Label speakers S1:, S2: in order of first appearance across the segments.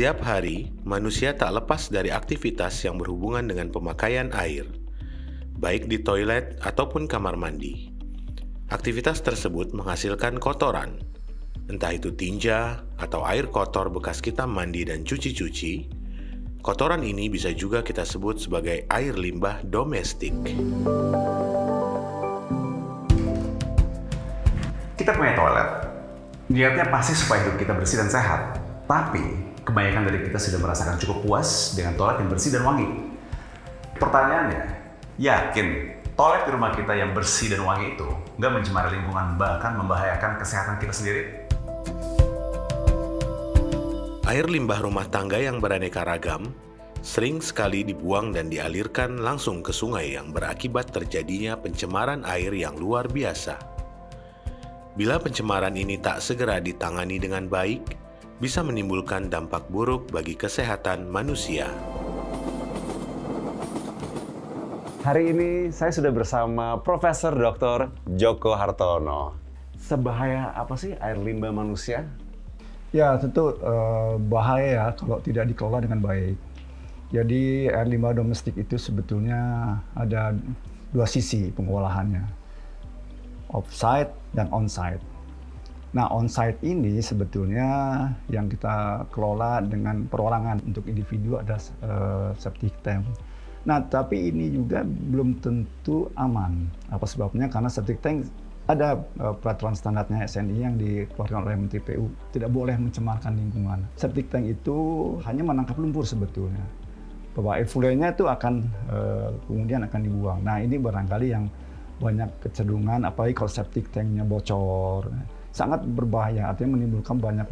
S1: Setiap hari, manusia tak lepas dari aktivitas yang berhubungan dengan pemakaian air, baik di toilet ataupun kamar mandi. Aktivitas tersebut menghasilkan kotoran, entah itu tinja atau air kotor bekas kita mandi dan cuci-cuci. Kotoran ini bisa juga kita sebut sebagai air limbah domestik.
S2: Kita punya toilet, niatnya pasti supaya hidup kita bersih dan sehat. Tapi, kebanyakan dari kita sudah merasakan cukup puas dengan toilet yang bersih dan wangi. Pertanyaannya, yakin toilet di rumah kita yang bersih dan wangi itu nggak mencemari lingkungan, bahkan membahayakan kesehatan kita sendiri?
S1: Air limbah rumah tangga yang beraneka ragam sering sekali dibuang dan dialirkan langsung ke sungai yang berakibat terjadinya pencemaran air yang luar biasa. Bila pencemaran ini tak segera ditangani dengan baik, bisa menimbulkan dampak buruk bagi kesehatan manusia.
S2: Hari ini saya sudah bersama Profesor Dr. Djoko Hartono. Sebahaya apa sih air limbah manusia?
S3: Ya, tentu bahaya ya kalau tidak dikelola dengan baik. Jadi air limbah domestik itu sebetulnya ada dua sisi pengolahannya, off-site dan on-site. Nah, on-site ini sebetulnya yang kita kelola dengan perorangan. Untuk individu ada septic tank. Nah, tapi ini juga belum tentu aman. Apa sebabnya? Karena septic tank ada peraturan standarnya SNI yang dikeluarkan oleh Menteri PU. Tidak boleh mencemarkan lingkungan. Septic tank itu hanya menangkap lumpur sebetulnya. Bahwa effluentnya itu akan kemudian akan dibuang. Nah, ini barangkali yang banyak kecenderungan, apalagi kalau septic tanknya bocor. Sangat berbahaya, artinya menimbulkan banyak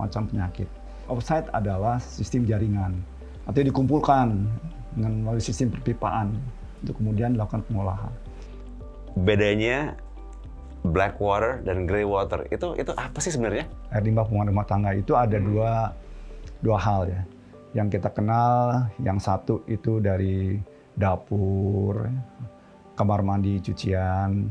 S3: macam penyakit. Offsite adalah sistem jaringan, artinya dikumpulkan dengan melalui sistem perpipaan untuk kemudian dilakukan pengolahan.
S2: Bedanya black water dan grey water itu apa sih sebenarnya?
S3: Air limbah pengolahan rumah tangga itu ada dua hal ya. Yang kita kenal, yang satu itu dari dapur, kamar mandi, cucian,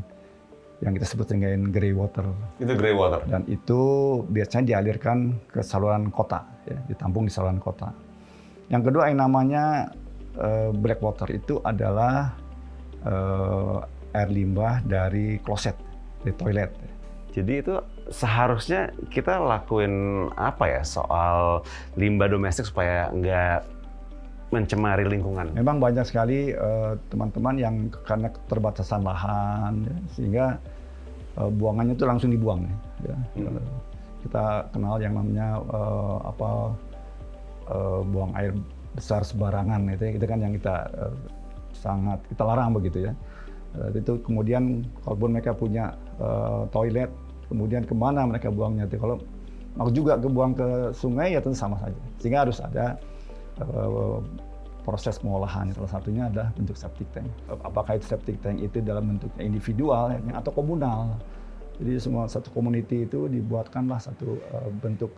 S3: yang kita sebut dengan grey water.
S2: Itu grey water.
S3: Dan itu biasanya dialirkan ke saluran kota, ya, ditampung di saluran kota. Yang kedua yang namanya black water itu adalah air limbah dari kloset, dari toilet.
S2: Jadi itu seharusnya kita lakuin apa ya soal limbah domestik supaya nggak mencemari lingkungan?
S3: Memang banyak sekali teman-teman yang karena keterbatasan lahan, ya, sehingga buangannya itu langsung dibuang. Ya. Kita kenal yang namanya buang air besar sembarangan, itu kan yang kita sangat kita larang begitu ya. Itu kemudian kalaupun mereka punya toilet, kemudian kemana mereka buangnya? Kalau mau juga kebuang ke sungai ya tentu sama saja. Sehingga harus ada proses pengolahan. Salah satunya adalah bentuk septic tank. Apakah itu septic tank itu dalam bentuknya individual atau komunal. Jadi semua satu community itu dibuatkanlah satu bentuk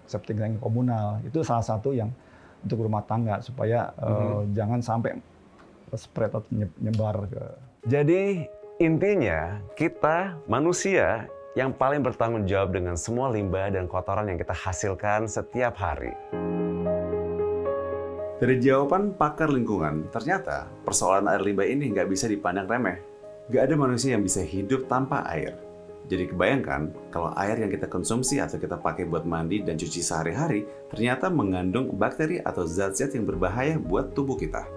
S3: septic tank komunal. Itu salah satu yang untuk rumah tangga supaya jangan sampai spread atau nyebar ke.
S2: Jadi intinya kita manusia yang paling bertanggung jawab dengan semua limbah dan kotoran yang kita hasilkan setiap hari. Dari jawaban pakar lingkungan, ternyata persoalan air limbah ini nggak bisa dipandang remeh. Nggak ada manusia yang bisa hidup tanpa air. Jadi kebayangkan kalau air yang kita konsumsi atau kita pakai buat mandi dan cuci sehari-hari ternyata mengandung bakteri atau zat-zat yang berbahaya buat tubuh kita.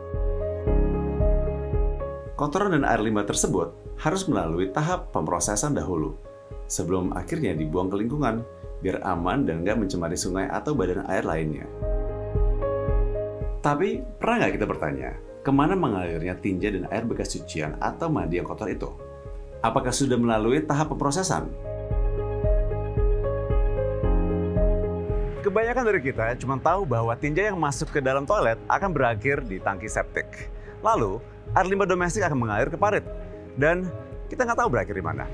S2: Kotoran dan air limbah tersebut harus melalui tahap pemrosesan dahulu sebelum akhirnya dibuang ke lingkungan biar aman dan nggak mencemari sungai atau badan air lainnya. Tapi, pernah nggak kita bertanya, kemana mengalirnya tinja dan air bekas cucian atau mandi yang kotor itu? Apakah sudah melalui tahap pemrosesan? Kebanyakan dari kita cuma tahu bahwa tinja yang masuk ke dalam toilet akan berakhir di tangki septik. Lalu, air limbah domestik akan mengalir ke parit. Dan kita nggak tahu berakhir di mana.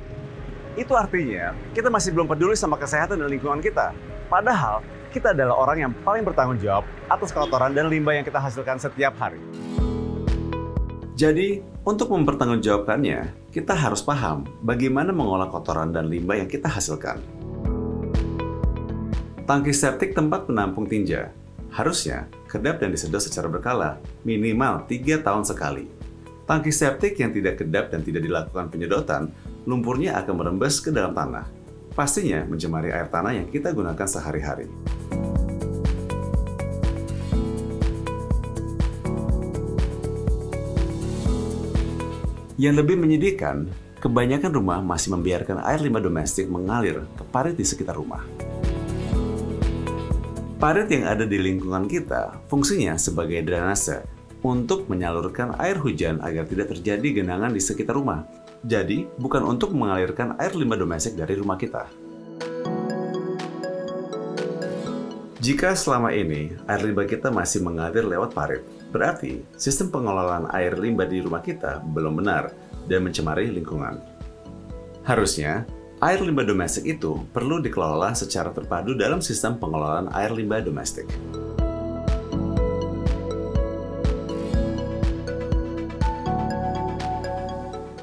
S2: Itu artinya, kita masih belum peduli sama kesehatan dan lingkungan kita. Padahal, kita adalah orang yang paling bertanggung jawab atas kotoran dan limbah yang kita hasilkan setiap hari. Jadi, untuk mempertanggungjawabkannya, kita harus paham bagaimana mengolah kotoran dan limbah yang kita hasilkan. Tangki septik tempat penampung tinja harusnya kedap dan disedot secara berkala, minimal 3 tahun sekali. Tangki septik yang tidak kedap dan tidak dilakukan penyedotan, lumpurnya akan merembes ke dalam tanah. Pastinya mencemari air tanah yang kita gunakan sehari-hari. Yang lebih menyedihkan, kebanyakan rumah masih membiarkan air limbah domestik mengalir ke parit di sekitar rumah. Parit yang ada di lingkungan kita fungsinya sebagai drainase untuk menyalurkan air hujan agar tidak terjadi genangan di sekitar rumah. Jadi, bukan untuk mengalirkan air limbah domestik dari rumah kita. Jika selama ini air limbah kita masih mengalir lewat parit, berarti sistem pengelolaan air limbah di rumah kita belum benar dan mencemari lingkungan. Harusnya, air limbah domestik itu perlu dikelola secara terpadu dalam sistem pengelolaan air limbah domestik.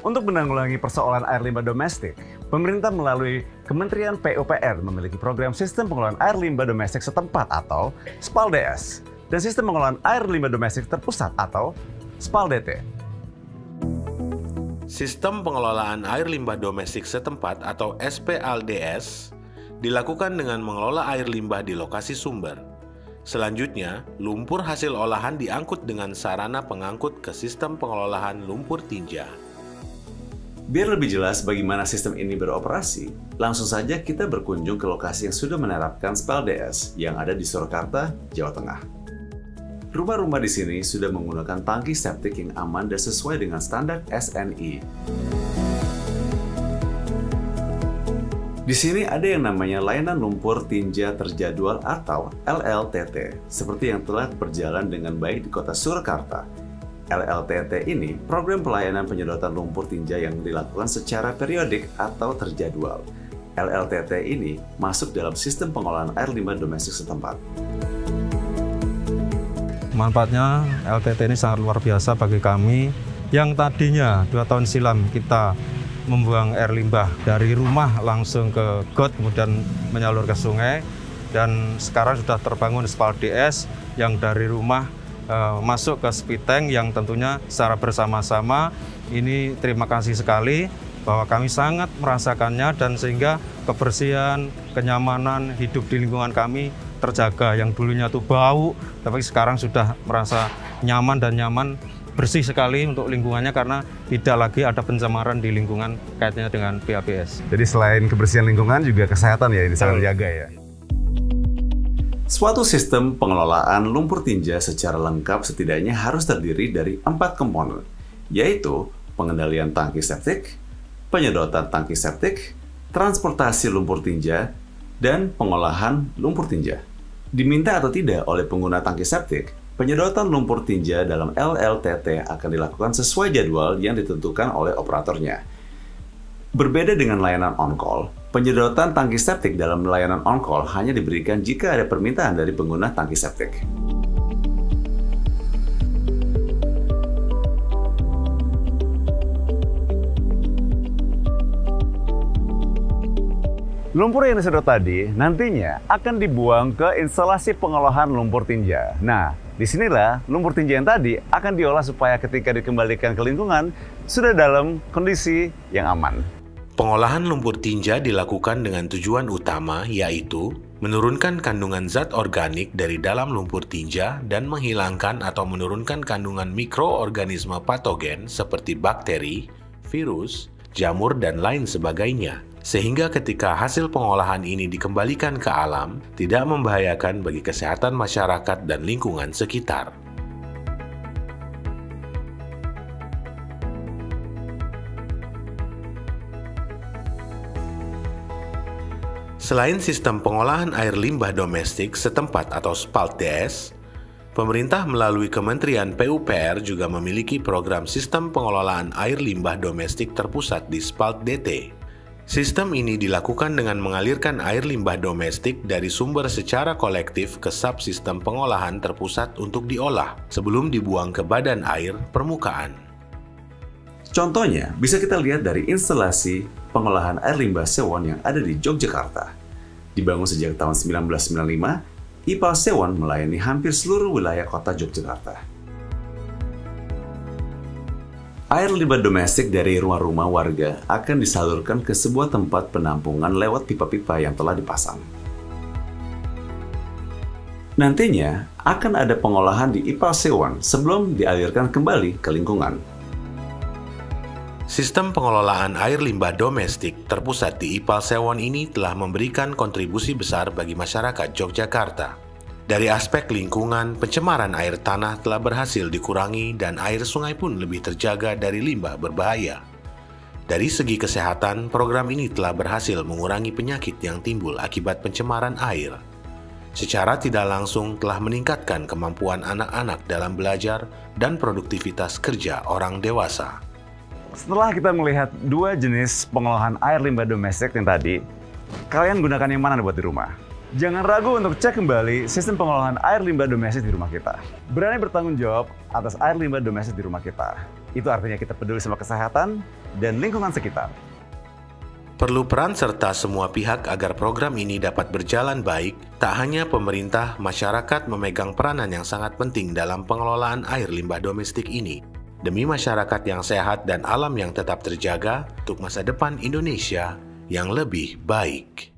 S3: Untuk menanggulangi persoalan air limbah domestik, pemerintah melalui Kementerian PUPR memiliki program Sistem Pengelolaan Air Limbah Domestik Setempat atau SPAL-DS dan Sistem Pengelolaan Air Limbah Domestik Terpusat atau SPAL-DT.
S1: Sistem pengelolaan air limbah domestik setempat atau SPLDS dilakukan dengan mengelola air limbah di lokasi sumber. Selanjutnya, lumpur hasil olahan diangkut dengan sarana pengangkut ke sistem pengelolaan lumpur tinja.
S2: Biar lebih jelas bagaimana sistem ini beroperasi, langsung saja kita berkunjung ke lokasi yang sudah menerapkan SPLDS yang ada di Surakarta, Jawa Tengah. Rumah-rumah di sini sudah menggunakan tangki septik yang aman dan sesuai dengan standar SNI. Di sini ada yang namanya layanan lumpur tinja terjadwal atau LLTT, seperti yang telah berjalan dengan baik di kota Surakarta. LLTT ini program pelayanan penyedotan lumpur tinja yang dilakukan secara periodik atau terjadwal. LLTT ini masuk dalam sistem pengelolaan air limbah domestik setempat.
S4: Manfaatnya LTT ini sangat luar biasa bagi kami yang tadinya 2 tahun silam kita membuang air limbah dari rumah langsung ke got kemudian menyalur ke sungai, dan sekarang sudah terbangun SPAL-DS yang dari rumah masuk ke Spiteng yang tentunya secara bersama-sama. Ini terima kasih sekali bahwa kami sangat merasakannya dan sehingga kebersihan, kenyamanan hidup di lingkungan kami terjaga. Yang dulunya tuh bau, tapi sekarang sudah merasa nyaman dan bersih sekali untuk lingkungannya karena tidak lagi ada pencemaran di lingkungan kaitannya dengan PABS.
S2: Jadi selain kebersihan lingkungan juga kesehatan ya ini sangat dijaga ya. Suatu sistem pengelolaan lumpur tinja secara lengkap setidaknya harus terdiri dari 4 komponen, yaitu pengendalian tangki septik, penyedotan tangki septik, transportasi lumpur tinja, dan pengolahan lumpur tinja. Diminta atau tidak oleh pengguna tangki septik, penyedotan lumpur tinja dalam LLTT akan dilakukan sesuai jadwal yang ditentukan oleh operatornya. Berbeda dengan layanan on-call, penyedotan tangki septik dalam layanan on-call hanya diberikan jika ada permintaan dari pengguna tangki septik.
S3: Lumpur yang disedot tadi nantinya akan dibuang ke instalasi pengolahan lumpur tinja. Nah, disinilah lumpur tinja yang tadi akan diolah supaya ketika dikembalikan ke lingkungan sudah dalam kondisi yang aman.
S1: Pengolahan lumpur tinja dilakukan dengan tujuan utama yaitu menurunkan kandungan zat organik dari dalam lumpur tinja dan menghilangkan atau menurunkan kandungan mikroorganisme patogen seperti bakteri, virus, jamur, dan lain sebagainya. Sehingga ketika hasil pengolahan ini dikembalikan ke alam, tidak membahayakan bagi kesehatan masyarakat dan lingkungan sekitar. Selain sistem pengolahan air limbah domestik setempat atau SPAL-DS, pemerintah melalui Kementerian PUPR juga memiliki program sistem pengelolaan air limbah domestik terpusat di SPAL-DT. Sistem ini dilakukan dengan mengalirkan air limbah domestik dari sumber secara kolektif ke subsistem pengolahan terpusat untuk diolah sebelum dibuang ke badan air permukaan.
S2: Contohnya bisa kita lihat dari instalasi pengolahan air limbah Sewon yang ada di Yogyakarta. Dibangun sejak tahun 1995, IPAL Sewon melayani hampir seluruh wilayah kota Yogyakarta. Air limbah domestik dari rumah-rumah warga akan disalurkan ke sebuah tempat penampungan lewat pipa-pipa yang telah dipasang. Nantinya akan ada pengolahan di IPAL Sewon sebelum dialirkan kembali ke lingkungan.
S1: Sistem pengelolaan air limbah domestik terpusat di IPAL Sewon ini telah memberikan kontribusi besar bagi masyarakat Yogyakarta. Dari aspek lingkungan, pencemaran air tanah telah berhasil dikurangi dan air sungai pun lebih terjaga dari limbah berbahaya. Dari segi kesehatan, program ini telah berhasil mengurangi penyakit yang timbul akibat pencemaran air. Secara tidak langsung telah meningkatkan kemampuan anak-anak dalam belajar dan produktivitas kerja orang dewasa.
S2: Setelah kita melihat dua jenis pengolahan air limbah domestik yang tadi, kalian gunakan yang mana buat di rumah? Jangan ragu untuk cek kembali sistem pengolahan air limbah domestik di rumah kita. Berani bertanggung jawab atas air limbah domestik di rumah kita. Itu artinya kita peduli sama kesehatan dan lingkungan sekitar.
S1: Perlu peran serta semua pihak agar program ini dapat berjalan baik. Tak hanya pemerintah, masyarakat memegang peranan yang sangat penting dalam pengelolaan air limbah domestik ini. Demi masyarakat yang sehat dan alam yang tetap terjaga untuk masa depan Indonesia yang lebih baik.